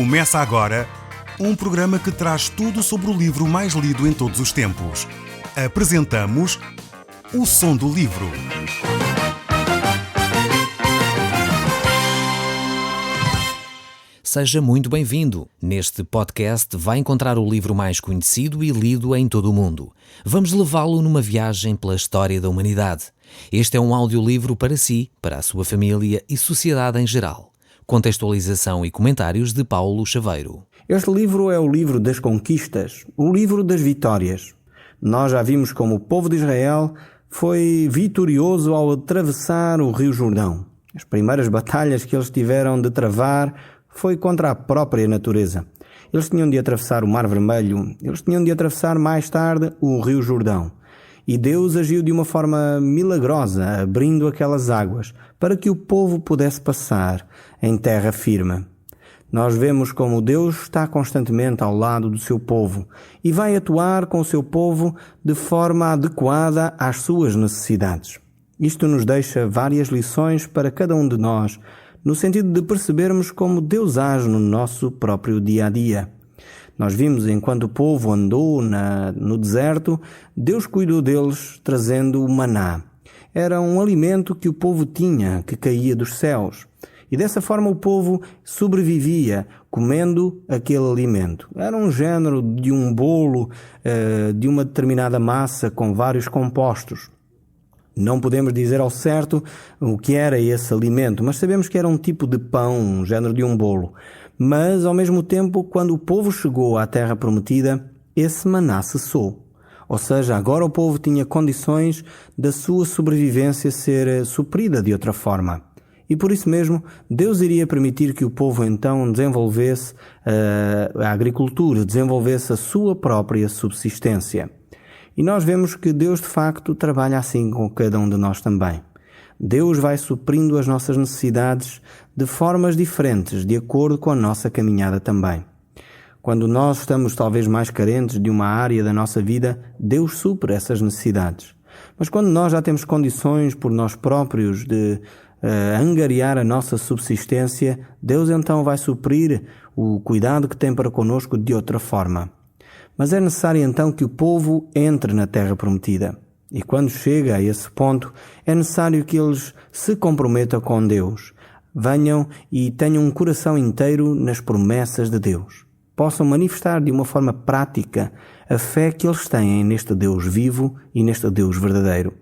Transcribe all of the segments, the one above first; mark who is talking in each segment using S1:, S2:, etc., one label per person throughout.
S1: Começa agora um programa que traz tudo sobre o livro mais lido em todos os tempos. Apresentamos O Som do Livro.
S2: Seja muito bem-vindo. Neste podcast vai encontrar o livro mais conhecido e lido em todo o mundo. Vamos levá-lo numa viagem pela história da humanidade. Este é um audiolivro para si, para a sua família e sociedade em geral. Contextualização e comentários de Paulo Chaveiro.
S3: Este livro é o livro das conquistas, o livro das vitórias. Nós já vimos como o povo de Israel foi vitorioso ao atravessar o Rio Jordão. As primeiras batalhas que eles tiveram de travar foi contra a própria natureza. Eles tinham de atravessar o Mar Vermelho, eles tinham de atravessar mais tarde o Rio Jordão. E Deus agiu de uma forma milagrosa, abrindo aquelas águas, para que o povo pudesse passar em terra firme. Nós vemos como Deus está constantemente ao lado do seu povo e vai atuar com o seu povo de forma adequada às suas necessidades. Isto nos deixa várias lições para cada um de nós, no sentido de percebermos como Deus age no nosso próprio dia-a-dia. Nós vimos, enquanto o povo andou no deserto, Deus cuidou deles trazendo o maná. Era um alimento que o povo tinha, que caía dos céus. E dessa forma o povo sobrevivia comendo aquele alimento. Era um género de um bolo, de uma determinada massa com vários compostos. Não podemos dizer ao certo o que era esse alimento, mas sabemos que era um tipo de pão, um género de um bolo. Mas, ao mesmo tempo, quando o povo chegou à Terra Prometida, esse maná cessou. Ou seja, agora o povo tinha condições da sua sobrevivência ser suprida de outra forma. E por isso mesmo, Deus iria permitir que o povo então desenvolvesse a agricultura, desenvolvesse a sua própria subsistência. E nós vemos que Deus, de facto, trabalha assim com cada um de nós também. Deus vai suprindo as nossas necessidades de formas diferentes, de acordo com a nossa caminhada também. Quando nós estamos talvez mais carentes de uma área da nossa vida, Deus supre essas necessidades. Mas quando nós já temos condições por nós próprios de angariar a nossa subsistência, Deus então vai suprir o cuidado que tem para conosco de outra forma. Mas é necessário então que o povo entre na Terra Prometida. E quando chega a esse ponto, é necessário que eles se comprometam com Deus. Venham e tenham um coração inteiro nas promessas de Deus. Possam manifestar de uma forma prática a fé que eles têm neste Deus vivo e neste Deus verdadeiro.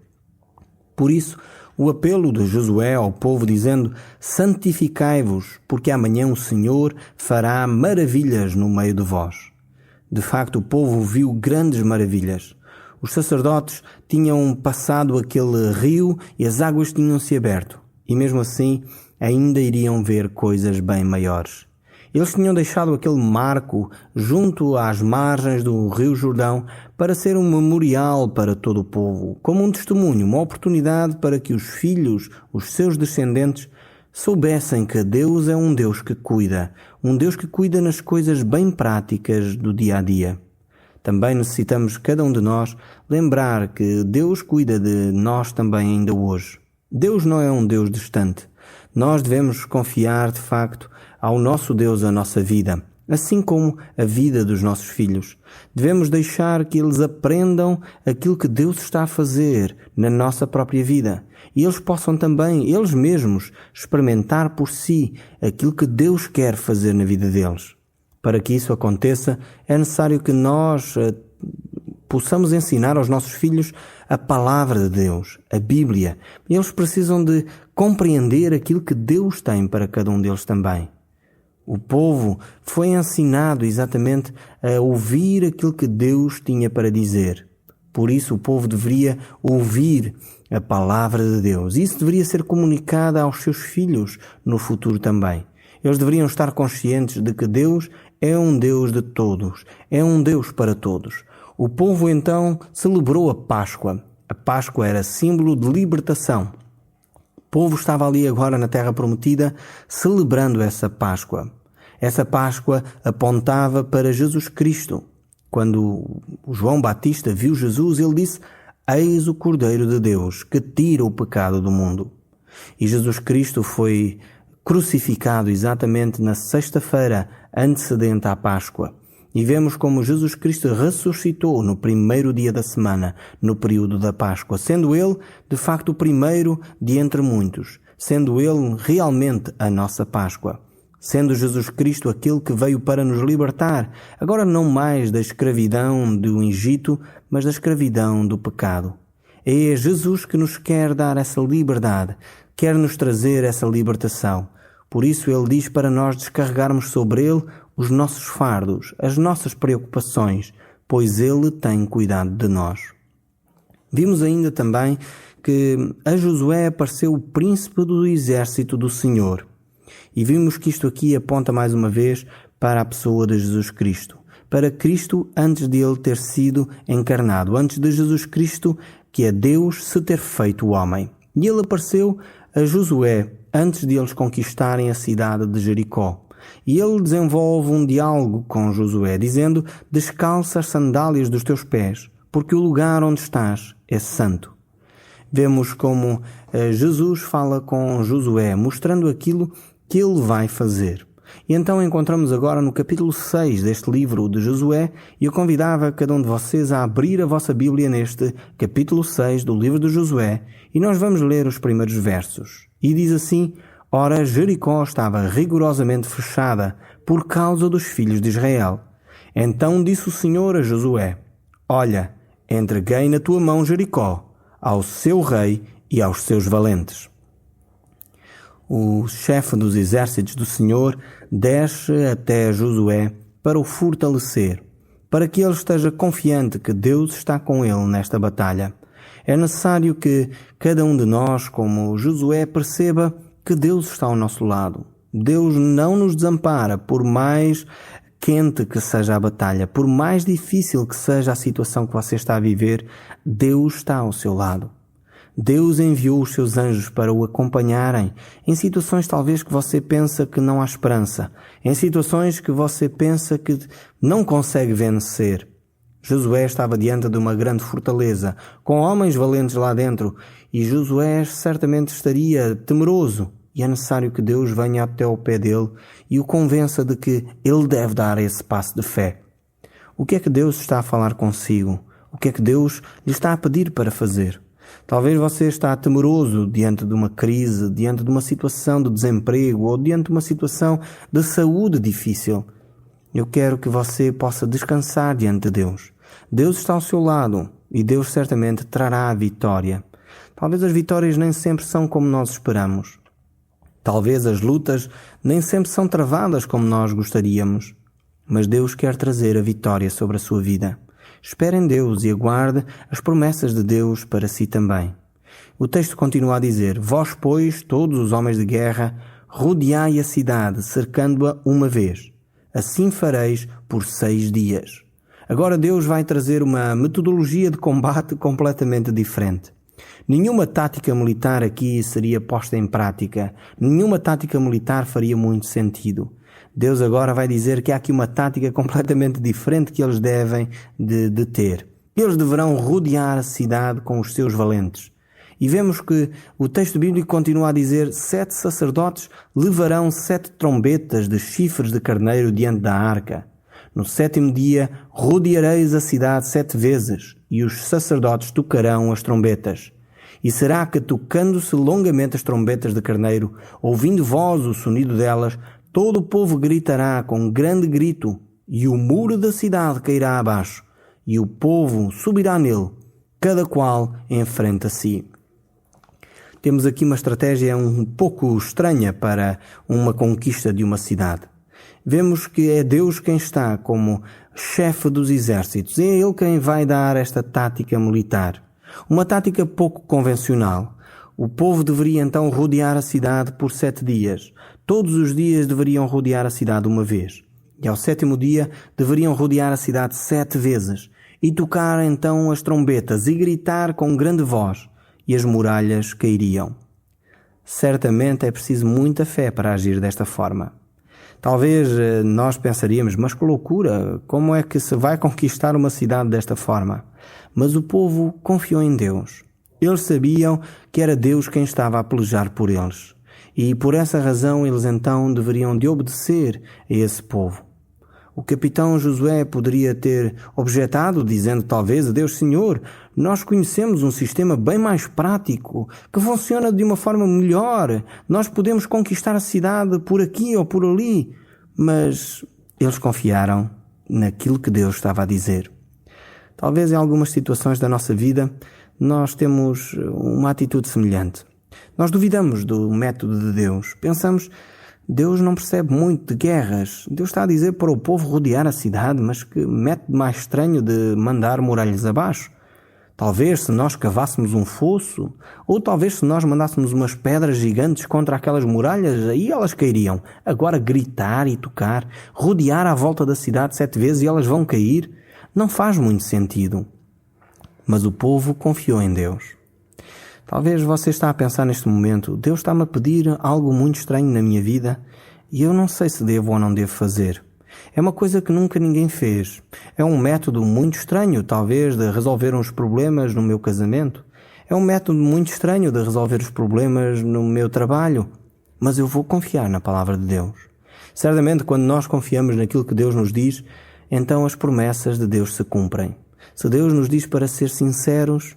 S3: Por isso, o apelo de Josué ao povo dizendo: santificai-vos, porque amanhã o Senhor fará maravilhas no meio de vós. De facto, o povo viu grandes maravilhas. Os sacerdotes tinham passado aquele rio e as águas tinham-se aberto. E mesmo assim, ainda iriam ver coisas bem maiores. Eles tinham deixado aquele marco junto às margens do Rio Jordão para ser um memorial para todo o povo, como um testemunho, uma oportunidade para que os filhos, os seus descendentes, soubessem que Deus é um Deus que cuida nas coisas bem práticas do dia-a-dia. Também necessitamos, cada um de nós, lembrar que Deus cuida de nós também ainda hoje. Deus não é um Deus distante. Nós devemos confiar, de facto, ao nosso Deus a nossa vida, assim como a vida dos nossos filhos. Devemos deixar que eles aprendam aquilo que Deus está a fazer na nossa própria vida. E eles possam também, eles mesmos, experimentar por si aquilo que Deus quer fazer na vida deles. Para que isso aconteça, é necessário que nós possamos ensinar aos nossos filhos a palavra de Deus, a Bíblia. Eles precisam de compreender aquilo que Deus tem para cada um deles também. O povo foi ensinado exatamente a ouvir aquilo que Deus tinha para dizer. Por isso o povo deveria ouvir a palavra de Deus. Isso deveria ser comunicado aos seus filhos no futuro também. Eles deveriam estar conscientes de que Deus é um Deus de todos, é um Deus para todos. O povo então celebrou a Páscoa. A Páscoa era símbolo de libertação. O povo estava ali agora na Terra Prometida celebrando essa Páscoa. Essa Páscoa apontava para Jesus Cristo. Quando o João Batista viu Jesus, ele disse: eis o Cordeiro de Deus que tira o pecado do mundo. E Jesus Cristo foi crucificado exatamente na sexta-feira antecedente à Páscoa. E vemos como Jesus Cristo ressuscitou no primeiro dia da semana, no período da Páscoa, sendo Ele, de facto, o primeiro de entre muitos, sendo Ele realmente a nossa Páscoa. Sendo Jesus Cristo aquele que veio para nos libertar, agora não mais da escravidão do Egito, mas da escravidão do pecado. É Jesus que nos quer dar essa liberdade, quer nos trazer essa libertação. Por isso Ele diz para nós descarregarmos sobre Ele os nossos fardos, as nossas preocupações, pois Ele tem cuidado de nós. Vimos ainda também que a Josué apareceu o príncipe do exército do Senhor. E vimos que isto aqui aponta mais uma vez para a pessoa de Jesus Cristo. Para Cristo antes de Ele ter sido encarnado, antes de Jesus Cristo, que é Deus, se ter feito homem. E Ele apareceu a Josué antes de eles conquistarem a cidade de Jericó. E Ele desenvolve um diálogo com Josué, dizendo: descalça as sandálias dos teus pés, porque o lugar onde estás é santo. Vemos como Jesus fala com Josué, mostrando aquilo que ele vai fazer. E então encontramos agora no capítulo 6 deste livro de Josué, e eu convidava cada um de vocês a abrir a vossa Bíblia neste capítulo 6 do livro de Josué, e nós vamos ler os primeiros versos. E diz assim: ora, Jericó estava rigorosamente fechada por causa dos filhos de Israel. Então disse o Senhor a Josué: olha, entreguei na tua mão Jericó, ao seu rei e aos seus valentes. O chefe dos exércitos do Senhor desce até Josué para o fortalecer, para que ele esteja confiante que Deus está com ele nesta batalha. É necessário que cada um de nós, como Josué, perceba que Deus está ao nosso lado. Deus não nos desampara, por mais quente que seja a batalha, por mais difícil que seja a situação que você está a viver, Deus está ao seu lado. Deus enviou os seus anjos para o acompanharem em situações talvez que você pensa que não há esperança, em situações que você pensa que não consegue vencer. Josué estava diante de uma grande fortaleza, com homens valentes lá dentro, e Josué certamente estaria temeroso, e é necessário que Deus venha até ao pé dele e o convença de que ele deve dar esse passo de fé. O que é que Deus está a falar consigo? O que é que Deus lhe está a pedir para fazer? Talvez você está temeroso diante de uma crise, diante de uma situação de desemprego ou diante de uma situação de saúde difícil. Eu quero que você possa descansar diante de Deus. Deus está ao seu lado e Deus certamente trará a vitória. Talvez as vitórias nem sempre são como nós esperamos. Talvez as lutas nem sempre são travadas como nós gostaríamos. Mas Deus quer trazer a vitória sobre a sua vida. Espere em Deus e aguarde as promessas de Deus para si também. O texto continua a dizer: vós, pois, todos os homens de guerra, rodeai a cidade, cercando-a uma vez. Assim fareis por 6 dias. Agora Deus vai trazer uma metodologia de combate completamente diferente. Nenhuma tática militar aqui seria posta em prática. Nenhuma tática militar faria muito sentido. Deus agora vai dizer que há aqui uma tática completamente diferente que eles devem de ter. Eles deverão rodear a cidade com os seus valentes. E vemos que o texto bíblico continua a dizer: 7 sacerdotes levarão 7 trombetas de chifres de carneiro diante da arca. No 7º dia rodeareis a cidade 7 vezes, e os sacerdotes tocarão as trombetas. E será que, tocando-se longamente as trombetas de carneiro, ouvindo vós o sonido delas, todo o povo gritará com um grande grito, e o muro da cidade cairá abaixo, e o povo subirá nele, cada qual em frente a si. Temos aqui uma estratégia um pouco estranha para uma conquista de uma cidade. Vemos que é Deus quem está como chefe dos exércitos. É Ele quem vai dar esta tática militar. Uma tática pouco convencional. O povo deveria então rodear a cidade por 7 dias. Todos os dias deveriam rodear a cidade uma vez. E ao 7º dia deveriam rodear a cidade 7 vezes. E tocar então as trombetas e gritar com grande voz. E as muralhas cairiam. Certamente é preciso muita fé para agir desta forma. Talvez nós pensaríamos: mas que loucura, como é que se vai conquistar uma cidade desta forma? Mas o povo confiou em Deus. Eles sabiam que era Deus quem estava a pelejar por eles. E por essa razão eles então deveriam de obedecer a esse povo. O capitão Josué poderia ter objetado, dizendo talvez a Deus: Senhor, nós conhecemos um sistema bem mais prático, que funciona de uma forma melhor. Nós podemos conquistar a cidade por aqui ou por ali. Mas eles confiaram naquilo que Deus estava a dizer. Talvez em algumas situações da nossa vida nós temos uma atitude semelhante. Nós duvidamos do método de Deus. Pensamos: Deus não percebe muito de guerras. Deus está a dizer para o povo rodear a cidade, mas que método mais estranho de mandar muralhas abaixo. Talvez se nós cavássemos um fosso, ou talvez se nós mandássemos umas pedras gigantes contra aquelas muralhas, aí elas cairiam. Agora gritar e tocar, rodear à volta da cidade 7 vezes e elas vão cair, não faz muito sentido. Mas o povo confiou em Deus. Talvez você está a pensar neste momento: Deus está-me a pedir algo muito estranho na minha vida e eu não sei se devo ou não devo fazer. É uma coisa que nunca ninguém fez. É um método muito estranho, talvez, de resolver uns problemas no meu casamento. É um método muito estranho de resolver os problemas no meu trabalho. Mas eu vou confiar na palavra de Deus. Certamente, quando nós confiamos naquilo que Deus nos diz, então as promessas de Deus se cumprem. Se Deus nos diz para ser sinceros,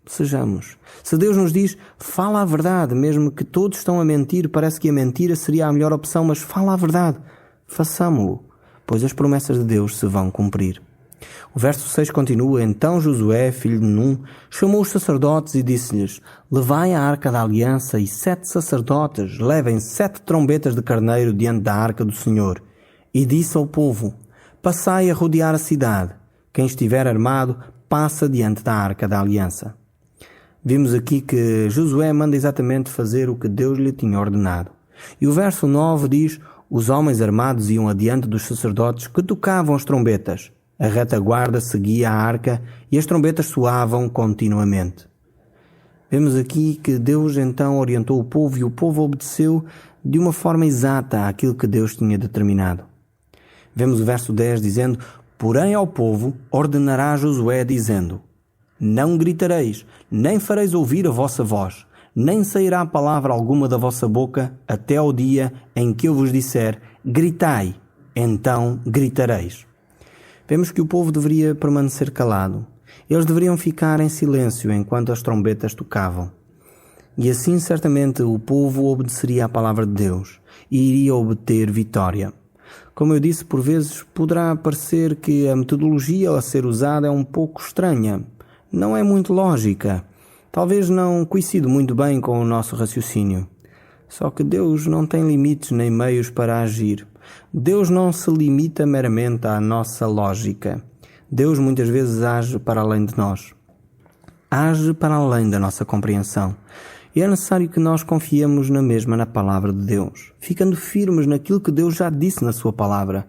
S3: sejamos. Se Deus nos diz: fala a verdade, mesmo que todos estão a mentir, parece que a mentira seria a melhor opção, mas fala a verdade, façamo-lo, pois as promessas de Deus se vão cumprir. O verso 6 continua: Então Josué, filho de Num, chamou os sacerdotes e disse-lhes: Levai a arca da aliança, e 7 sacerdotes levem 7 trombetas de carneiro diante da arca do Senhor. E disse ao povo: Passai a rodear a cidade. Quem estiver armado, passa diante da arca da aliança. Vimos aqui que Josué manda exatamente fazer o que Deus lhe tinha ordenado. E o verso 9 diz: Os homens armados iam adiante dos sacerdotes que tocavam as trombetas. A retaguarda seguia a arca e as trombetas soavam continuamente. Vemos aqui que Deus então orientou o povo e o povo obedeceu de uma forma exata àquilo que Deus tinha determinado. Vemos o verso 10 dizendo: Porém ao povo ordenará Josué dizendo: Não gritareis, nem fareis ouvir a vossa voz, nem sairá palavra alguma da vossa boca, até ao dia em que eu vos disser: gritai, então gritareis. Vemos que o povo deveria permanecer calado. Eles deveriam ficar em silêncio enquanto as trombetas tocavam. E assim certamente o povo obedeceria à palavra de Deus e iria obter vitória. Como eu disse, por vezes poderá parecer que a metodologia a ser usada é um pouco estranha. Não é muito lógica. Talvez não coincida muito bem com o nosso raciocínio. Só que Deus não tem limites nem meios para agir. Deus não se limita meramente à nossa lógica. Deus muitas vezes age para além de nós. Age para além da nossa compreensão. E é necessário que nós confiemos na palavra de Deus, ficando firmes naquilo que Deus já disse na sua palavra.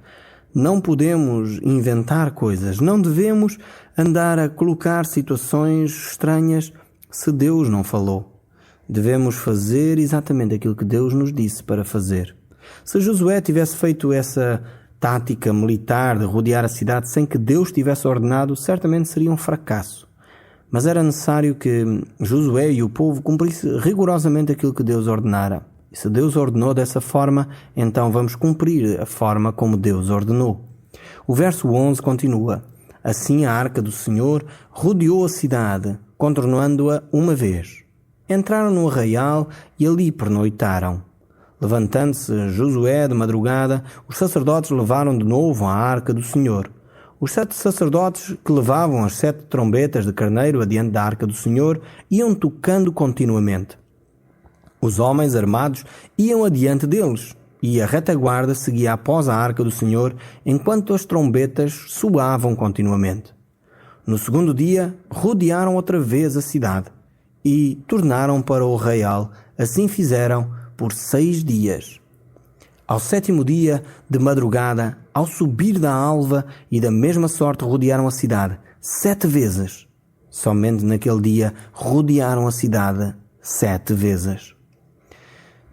S3: Não podemos inventar coisas, não devemos andar a colocar situações estranhas se Deus não falou. Devemos fazer exatamente aquilo que Deus nos disse para fazer. Se Josué tivesse feito essa tática militar de rodear a cidade sem que Deus tivesse ordenado, certamente seria um fracasso. Mas era necessário que Josué e o povo cumprissem rigorosamente aquilo que Deus ordenara. E se Deus ordenou dessa forma, então vamos cumprir a forma como Deus ordenou. O verso 11 continua: Assim a arca do Senhor rodeou a cidade, contornando-a uma vez. Entraram no arraial e ali pernoitaram. Levantando-se Josué de madrugada, os sacerdotes levaram de novo a arca do Senhor. Os 7 sacerdotes que levavam as 7 trombetas de carneiro adiante da arca do Senhor iam tocando continuamente. Os homens armados iam adiante deles, e a retaguarda seguia após a arca do Senhor, enquanto as trombetas soavam continuamente. No segundo dia, rodearam outra vez a cidade, e tornaram para o arraial. Assim fizeram por 6 dias. Ao 7º dia, de madrugada, ao subir da alva, e da mesma sorte rodearam a cidade 7 vezes. Somente naquele dia rodearam a cidade 7 vezes.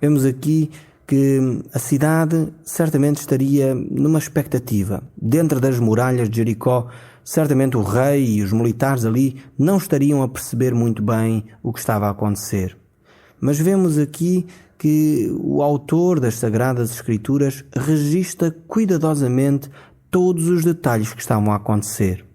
S3: Vemos aqui que a cidade certamente estaria numa expectativa. Dentro das muralhas de Jericó, certamente o rei e os militares ali não estariam a perceber muito bem o que estava a acontecer. Mas vemos aqui que o autor das Sagradas Escrituras registra cuidadosamente todos os detalhes que estavam a acontecer.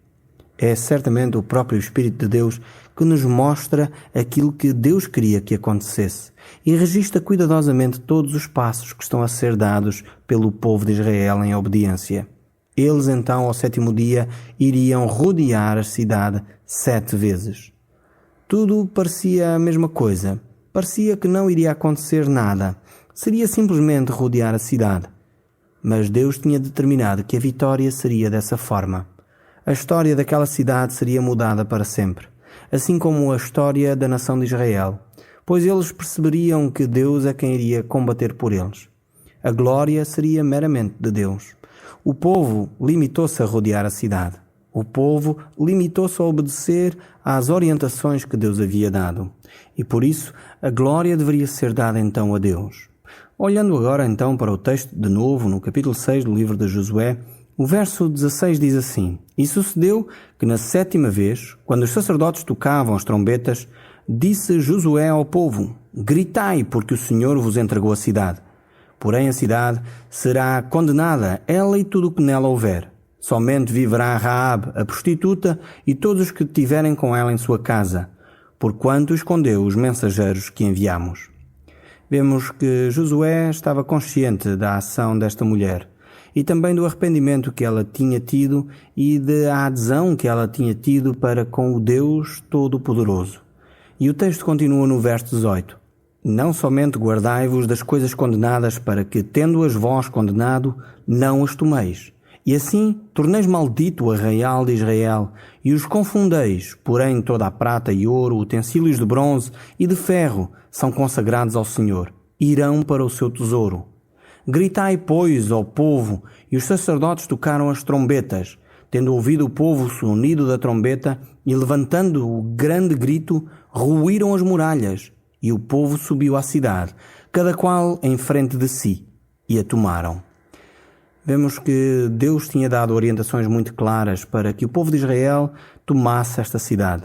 S3: É certamente o próprio Espírito de Deus que nos mostra aquilo que Deus queria que acontecesse e registra cuidadosamente todos os passos que estão a ser dados pelo povo de Israel em obediência. Eles então, ao 7º dia, iriam rodear a cidade 7 vezes. Tudo parecia a mesma coisa. Parecia que não iria acontecer nada. Seria simplesmente rodear a cidade. Mas Deus tinha determinado que a vitória seria dessa forma. A história daquela cidade seria mudada para sempre, assim como a história da nação de Israel, pois eles perceberiam que Deus é quem iria combater por eles. A glória seria meramente de Deus. O povo limitou-se a rodear a cidade. O povo limitou-se a obedecer às orientações que Deus havia dado. E por isso, a glória deveria ser dada então a Deus. Olhando agora então para o texto de novo, no capítulo 6 do livro de Josué, o verso 16 diz assim: E sucedeu que na 7ª vez, quando os sacerdotes tocavam as trombetas, disse Josué ao povo: Gritai, porque o Senhor vos entregou a cidade. Porém a cidade será condenada, ela e tudo o que nela houver. Somente viverá Raabe, a prostituta, e todos os que tiverem com ela em sua casa, porquanto escondeu os mensageiros que enviamos. Vemos que Josué estava consciente da ação desta mulher e também do arrependimento que ela tinha tido e da adesão que ela tinha tido para com o Deus Todo-Poderoso. E o texto continua no verso 18. Não somente guardai-vos das coisas condenadas para que, tendo-as vós condenado, não as tomeis. E assim torneis maldito o arraial de Israel e os confundeis, porém toda a prata e ouro, utensílios de bronze e de ferro são consagrados ao Senhor, irão para o seu tesouro. Gritai, pois, ao povo, e os sacerdotes tocaram as trombetas. Tendo ouvido o povo o sonido da trombeta e levantando o grande grito, ruíram as muralhas, e o povo subiu à cidade, cada qual em frente de si, e a tomaram. Vemos que Deus tinha dado orientações muito claras para que o povo de Israel tomasse esta cidade.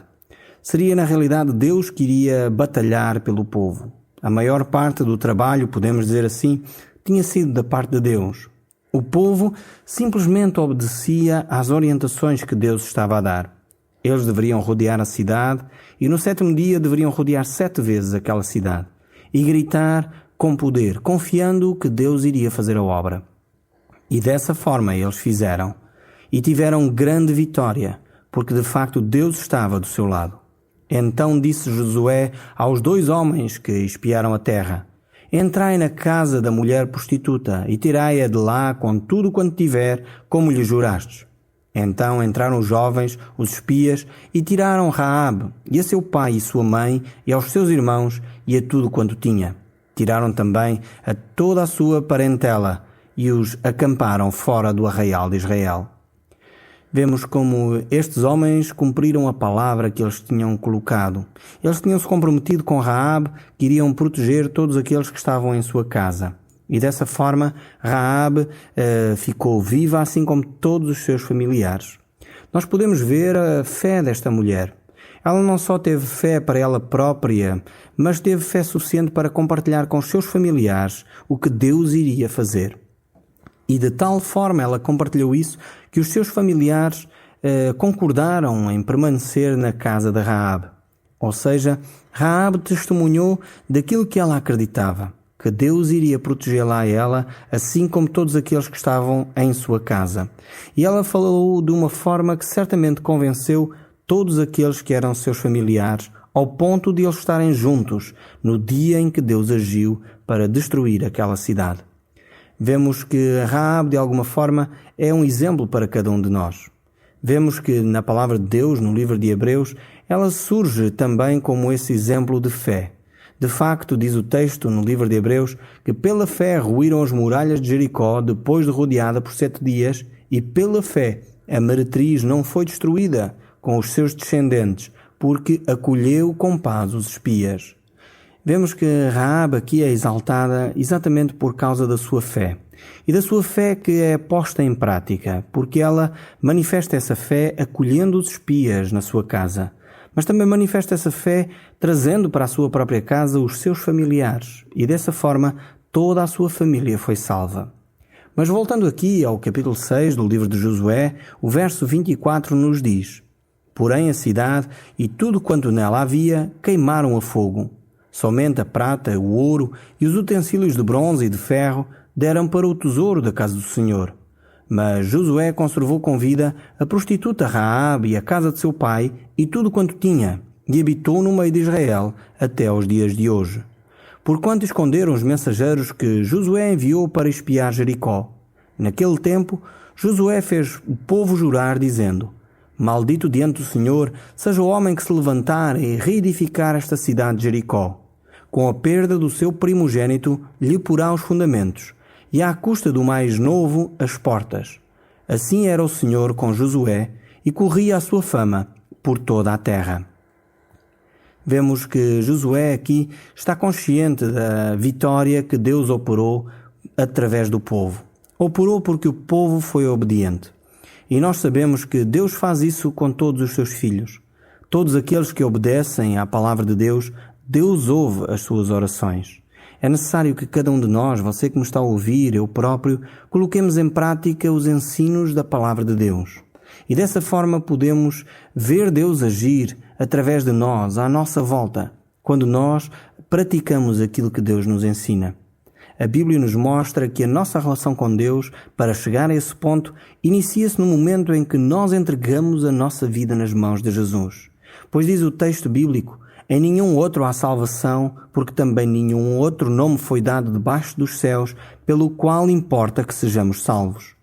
S3: Seria na realidade Deus que iria batalhar pelo povo. A maior parte do trabalho, podemos dizer assim, tinha sido da parte de Deus. O povo simplesmente obedecia às orientações que Deus estava a dar. Eles deveriam rodear a cidade e no 7º dia deveriam rodear 7 vezes aquela cidade e gritar com poder, confiando que Deus iria fazer a obra. E dessa forma eles fizeram. E tiveram grande vitória, porque de facto Deus estava do seu lado. Então disse Josué aos 2 homens que espiaram a terra: Entrai na casa da mulher prostituta e tirai-a de lá com tudo quanto tiver, como lhe jurastes. Então entraram os jovens, os espias, e tiraram Raabe, e a seu pai e sua mãe, e aos seus irmãos, e a tudo quanto tinha. Tiraram também a toda a sua parentela, e os acamparam fora do arraial de Israel. Vemos como estes homens cumpriram a palavra que eles tinham colocado. Eles tinham-se comprometido com Raabe que iriam proteger todos aqueles que estavam em sua casa. E dessa forma, Raabe ficou viva, assim como todos os seus familiares. Nós podemos ver a fé desta mulher. Ela não só teve fé para ela própria, mas teve fé suficiente para compartilhar com os seus familiares o que Deus iria fazer. E de tal forma ela compartilhou isso que os seus familiares concordaram em permanecer na casa de Raabe. Ou seja, Raabe testemunhou daquilo que ela acreditava, que Deus iria protegê-la a ela, assim como todos aqueles que estavam em sua casa. E ela falou de uma forma que certamente convenceu todos aqueles que eram seus familiares, ao ponto de eles estarem juntos no dia em que Deus agiu para destruir aquela cidade. Vemos que Raabe, de alguma forma, é um exemplo para cada um de nós. Vemos que na palavra de Deus, no livro de Hebreus, ela surge também como esse exemplo de fé. De facto, diz o texto no livro de Hebreus, que pela fé ruíram as muralhas de Jericó depois de rodeada por 7 dias, e pela fé a meretriz não foi destruída com os seus descendentes, porque acolheu com paz os espias. Vemos que Raabe aqui é exaltada exatamente por causa da sua fé. E da sua fé que é posta em prática, porque ela manifesta essa fé acolhendo os espias na sua casa. mas também manifesta essa fé trazendo para a sua própria casa os seus familiares, e dessa forma toda a sua família foi salva. Mas voltando aqui ao capítulo 6 do livro de Josué, o verso 24 nos diz: Porém a cidade e tudo quanto nela havia queimaram a fogo. Somente a prata, o ouro e os utensílios de bronze e de ferro deram para o tesouro da casa do Senhor. Mas Josué conservou com vida a prostituta Raabe e a casa de seu pai e tudo quanto tinha, e habitou no meio de Israel até aos dias de hoje. Porquanto esconderam os mensageiros que Josué enviou para espiar Jericó. Naquele tempo, Josué fez o povo jurar, dizendo: Maldito diante do Senhor seja o homem que se levantar e reedificar esta cidade de Jericó. Com a perda do seu primogênito lhe porá os fundamentos, e à custa do mais novo as portas. Assim era o Senhor com Josué, e corria a sua fama por toda a terra. Vemos que Josué aqui está consciente da vitória que Deus operou através do povo. Operou porque o povo foi obediente. E nós sabemos que Deus faz isso com todos os seus filhos. Todos aqueles que obedecem à palavra de Deus, Deus ouve as suas orações. É necessário que cada um de nós, você que me está a ouvir, eu próprio, coloquemos em prática os ensinos da palavra de Deus. E dessa forma podemos ver Deus agir através de nós, à nossa volta, quando nós praticamos aquilo que Deus nos ensina. A Bíblia nos mostra que a nossa relação com Deus, para chegar a esse ponto, inicia-se no momento em que nós entregamos a nossa vida nas mãos de Jesus. Pois diz o texto bíblico: Em nenhum outro há salvação, porque também nenhum outro nome foi dado debaixo dos céus, pelo qual importa que sejamos salvos.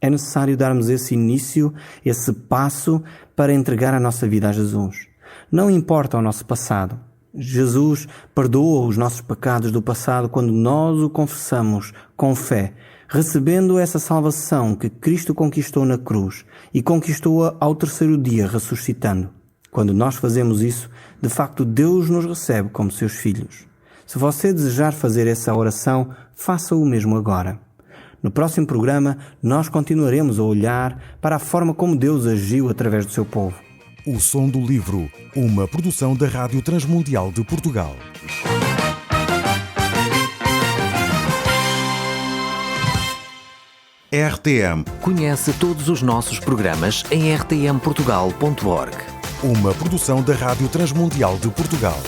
S3: É necessário darmos esse início, esse passo, para entregar a nossa vida a Jesus. Não importa o nosso passado. Jesus perdoa os nossos pecados do passado quando nós o confessamos com fé, recebendo essa salvação que Cristo conquistou na cruz e conquistou-a ao terceiro dia, ressuscitando. Quando nós fazemos isso, de facto Deus nos recebe como seus filhos. Se você desejar fazer essa oração, faça o mesmo agora. No próximo programa, nós continuaremos a olhar para a forma como Deus agiu através do seu povo.
S1: O Som do Livro, uma produção da Rádio Transmundial de Portugal. RTM.
S2: Conhece todos os nossos programas em rtmportugal.org.
S1: Uma produção da Rádio Transmundial de Portugal.